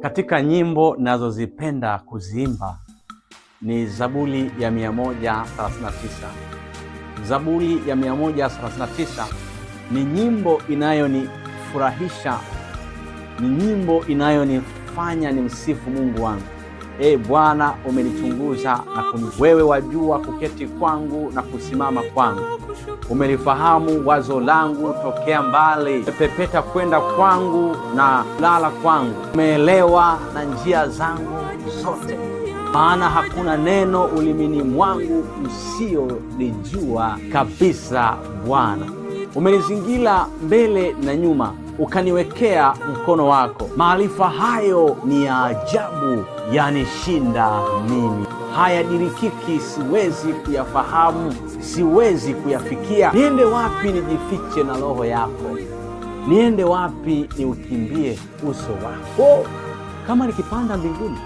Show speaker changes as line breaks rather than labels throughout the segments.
Katika nyimbo ninazozipenda kuziimba ni Zaburi ya 139. Zaburi ya 139 ni nyimbo inayonifurahisha, ni nyimbo inayonifanya nimsifu Mungu wangu. Bwana, umenichunguza na wewe wajua kuketi kwangu na kusimama kwangu. Umelifahamu wazo langu tokea mbali, umepepeta kwenda kwangu na lala kwangu. Umeelewa na njia zangu zote, maana hakuna neno ulimini mwangu usiyolijua kabisa. Bwana, umenizingira mbele na nyuma, ukaniwekea mkono wako. Maarifa hayo ni ya ajabu, yanishinda mimi. Hayadirikiki, siwezi kuyafahamu, siwezi kuyafikia. Niende wapi nijifiche na roho yako? Niende wapi niukimbie uso wako? Kama nikipanda mbinguni,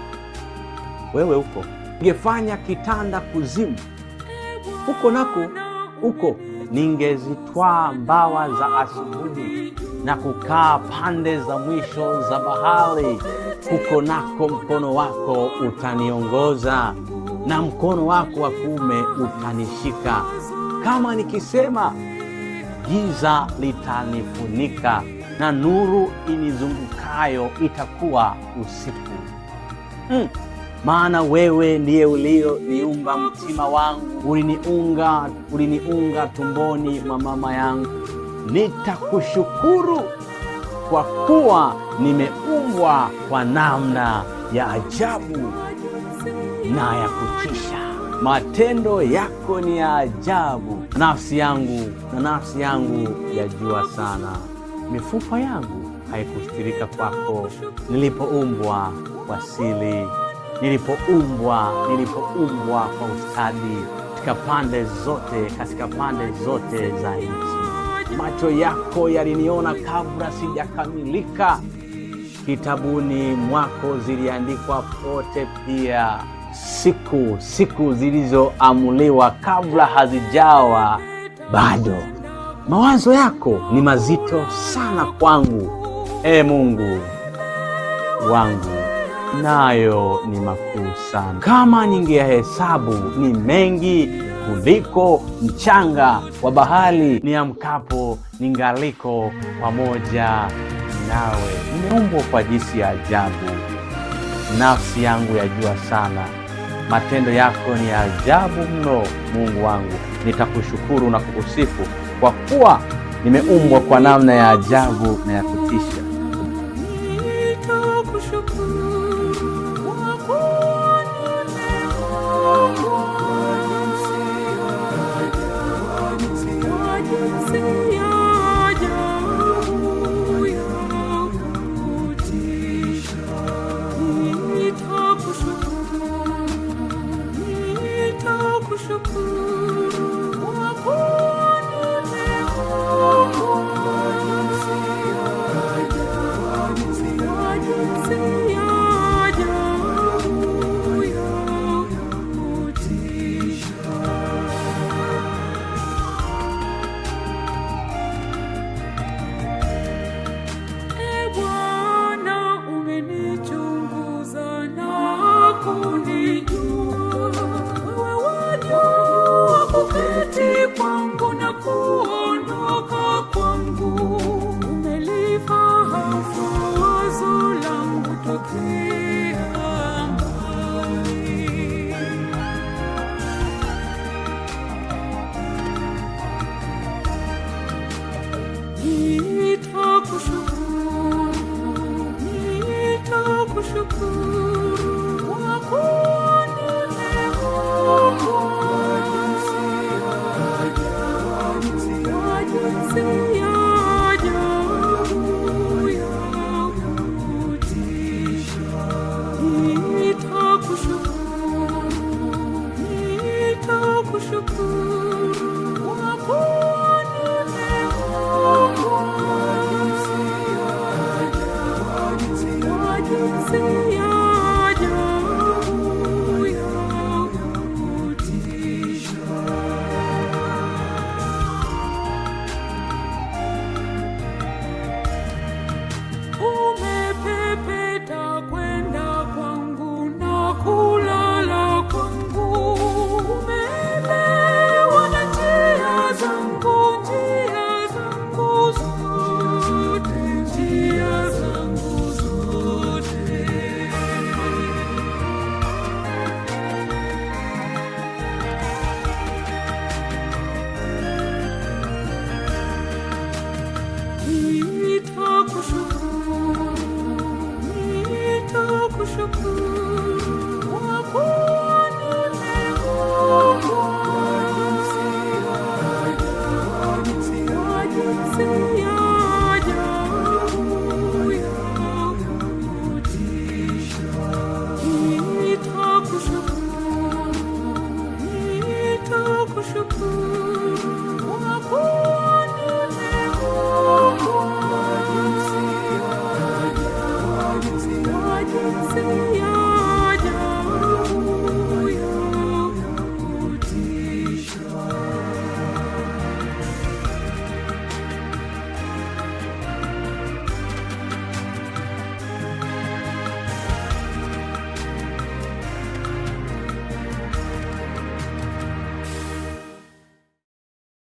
wewe uko. Ningefanya kitanda kuzimu, huko nako uko. Ningezitwaa mbawa za asubuhi na kukaa pande za mwisho za bahari, huko nako mkono wako utaniongoza na mkono wako wa kuume utanishika. Kama nikisema, giza litanifunika na nuru inizungukayo itakuwa usiku. Maana wewe ndiye ulioniumba mtima wangu, uliniunga tumboni mwa mama yangu. Nitakushukuru kwa kuwa nimeumbwa kwa namna ya ajabu na ya kutisha. Matendo yako ni ya ajabu, nafsi yangu yajua sana. Mifupa yangu haikustirika kwako, nilipoumbwa kwa siri, nilipoumbwa kwa ustadi katika pande zote za nchi. Macho yako yaliniona kabla sijakamilika, kitabuni mwako ziliandikwa pote pia, siku zilizoamuliwa kabla hazijawa bado. Mawazo yako ni mazito sana kwangu, Mungu wangu, nayo ni makuu sana. Kama ningehesabu, ni mengi kuliko mchanga wa bahari. Niamkapo ningaliko pamoja nawe. Nimeumbwa kwa jinsi ya ajabu, nafsi yangu yajua sana. Matendo yako ni ya ajabu mno, Mungu wangu. Nitakushukuru na kukusifu kwa kuwa nimeumbwa kwa namna ya ajabu na ya kutisha.
See